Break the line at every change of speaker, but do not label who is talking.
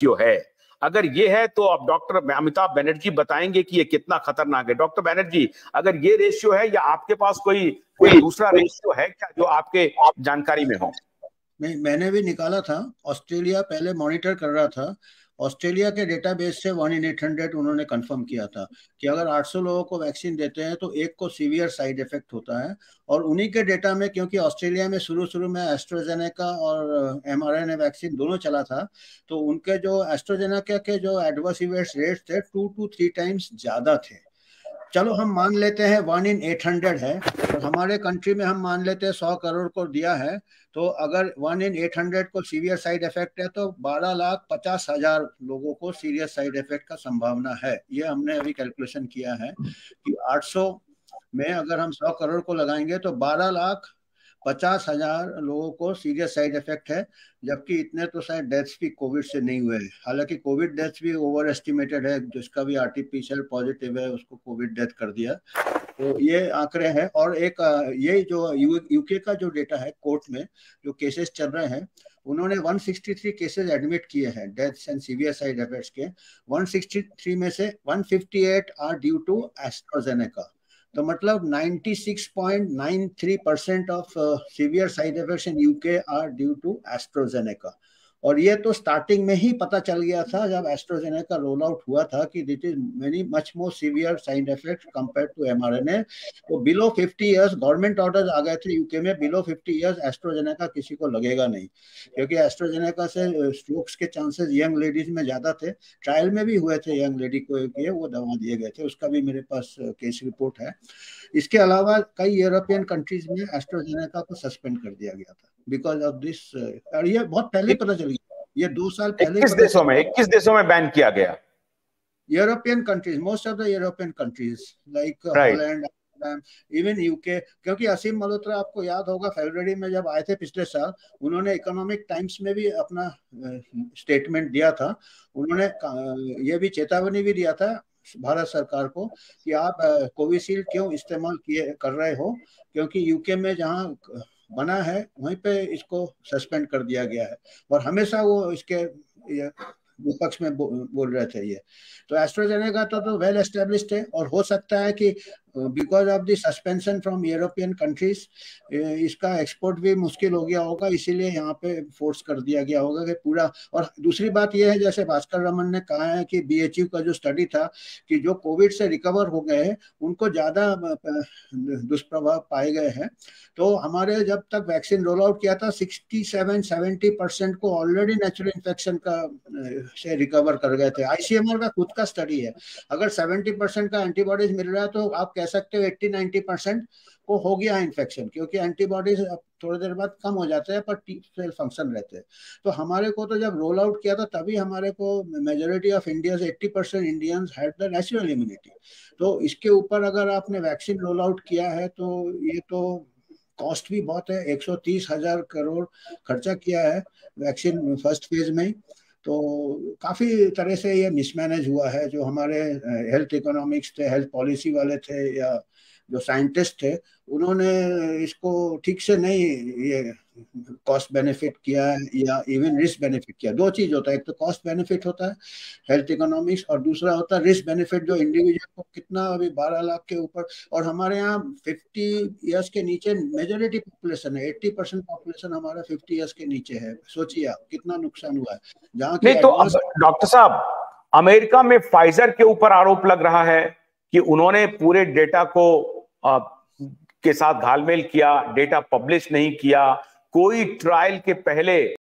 Ratio है। अगर ये है तो अब डॉक्टर अमिताभ बनर्जी बताएंगे कि ये कितना खतरनाक है। डॉक्टर बनर्जी, अगर ये रेशियो है या आपके पास कोई कोई दूसरा रेशियो है क्या जो आपके जानकारी में हो?
मैंने भी निकाला था। ऑस्ट्रेलिया पहले मॉनिटर कर रहा था। ऑस्ट्रेलिया के डेटाबेस से 1/800 उन्होंने कंफर्म किया था कि अगर 800 लोगों को वैक्सीन देते हैं तो एक को सीवियर साइड इफेक्ट होता है। और उन्हीं के डेटा में, क्योंकि ऑस्ट्रेलिया में शुरू शुरू में एस्ट्राजेनेका और mRNA वैक्सीन दोनों चला था, तो उनके जो एस्ट्राजेनेका के जो एडवर्स इवेंट्स रेट्स थे 2 to 3 टाइम्स ज्यादा थे। चलो हम मान लेते हैं 1/800 है, और हमारे कंट्री में हम मान लेते हैं 100 करोड़ को दिया है। तो अगर 1/800 को सीवियर साइड इफेक्ट है तो 12,50,000 लोगों को सीरियस साइड इफेक्ट का संभावना है। ये हमने अभी कैलकुलेशन किया है कि 800 में अगर हम 100 करोड़ को लगाएंगे तो 12,50,000 लोगों को सीरियस साइड इफेक्ट है। जबकि इतने तो शायद डेथ्स भी कोविड से नहीं हुए हैं। हालांकि कोविड डेथ्स भी ओवर एस्टिमेटेड है, जिसका भी आरटीपीसीआर पॉजिटिव है उसको कोविड डेथ कर दिया। तो ये आंकड़े हैं। और एक ये जो यूके का जो डेटा है, कोर्ट में जो केसेस चल रहे हैं, उन्होंने 163 केसेस एडमिट किए हैं deaths and severe side effects के। 163 में से 158 आर ड्यू टू एस्ट्राजेनेका। तो मतलब 96.93% of severe side effects in UK are due to AstraZeneca. और ये तो स्टार्टिंग में ही पता चल गया था जब एस्ट्राजेनेका रोल आउट हुआ था कि that is many much more severe side effect compare to mRNA। तो बिलो 50 इयर्स गवर्नमेंट ऑर्डर्स आ गए थे यूके में, बिलो 50 इयर्स एस्ट्राजेनेका किसी को लगेगा नहीं, क्योंकि एस्ट्राजेनेका से स्ट्रोक्स के चांसेस यंग लेडीज में ज्यादा थे। ट्रायल में भी हुए थे, यंग लेडी को ये वो दवा दिए गए थे, उसका भी मेरे पास केस रिपोर्ट है। इसके अलावा कई यूरोपियन कंट्रीज में एस्ट्राजेनेका को सस्पेंड कर दिया गया था बिकॉज ऑफ दिस। और ये बहुत पहले पता चल गया, ये 2 साल पहले
21 देशों में बैन किया गया।
European countries, most of the European countries like
right.
Holland, even UK. क्योंकि असीम मल्होत्रा, आपको याद होगा फरवरी में जब आए थे पिछले साल, उन्होंने इकोनॉमिक टाइम्स में भी अपना स्टेटमेंट दिया था। उन्होंने ये भी चेतावनी भी दिया था भारत सरकार को कि आप कोविशील्ड क्यों इस्तेमाल किए कर रहे हो, क्योंकि यूके में जहाँ बना है वहीं पे इसको सस्पेंड कर दिया गया है। और हमेशा वो इसके विपक्ष में बोल रहे थे ये। तो एस्ट्राजेनेका तो वेल एस्टेब्लिश्ड है, और हो सकता है कि because of the suspension from European countries इसका एक्सपोर्ट भी मुश्किल हो गया होगा, इसीलिए यहाँ पे फोर्स कर दिया गया होगा कि पूरा। और दूसरी बात यह है, जैसे भास्कर रमन ने कहा है कि बीएचयू का जो स्टडी था कि जो कोविड से रिकवर हो गए हैं उनको ज्यादा दुष्प्रभाव पाए गए हैं। तो हमारे जब तक वैक्सीन रोल आउट किया था 67-70% को ऑलरेडी नेचुरल इन्फेक्शन का से रिकवर कर गए थे। आईसीएमआर का खुद का स्टडी है, अगर 70% का एंटीबॉडीज मिल रहा है तो आप कह सकते हो 80-90% को हो गया इन्फेक्शन, क्योंकि एंटीबॉडीज थोड़ी देर बाद कम हो जाते हैं पर टी सेल फंक्शन रहते हैं। तो हमारे को तो जब रोल आउट किया था तभी हमारे को majority of Indians 80% Indians had the natural immunity. तो इसके ऊपर अगर आपने वैक्सीन रोल आउट किया है तो ये तो कॉस्ट भी बहुत है, 130,000 करोड़ खर्चा किया है वैक्सीन फर्स्ट फेज में ही। तो काफी तरह से ये मिसमैनेज हुआ है। जो हमारे हेल्थ इकोनॉमिक्स थे, हेल्थ पॉलिसी वाले थे, या जो साइंटिस्ट थे, उन्होंने इसको ठीक से नहीं ये कॉस्ट बेनिफिट किया या इवन रिस्क बेनिफिट किया। दो चीज होता है, एक तो कॉस्ट बेनिफिट होता है हेल्थ इकोनॉमिक्स, और दूसरा होता है रिस्क बेनिफिट, जो इंडिविजुअल को कितना, अभी 12 लाख के ऊपर, और हमारे यहाँ 50 ईयर्स के नीचे मेजोरिटी पॉपुलेशन है, 80% पॉपुलेशन हमारा 50 ईयर्स के नीचे है। सोचिए आप कितना नुकसान हुआ है जहाँ की
नहीं तो अब डॉक्टर साहब, अमेरिका में फाइजर के ऊपर आरोप लग रहा है कि उन्होंने पूरे डेटा को के साथ घालमेल किया, डेटा पब्लिश नहीं किया, कोई ट्रायल के पहले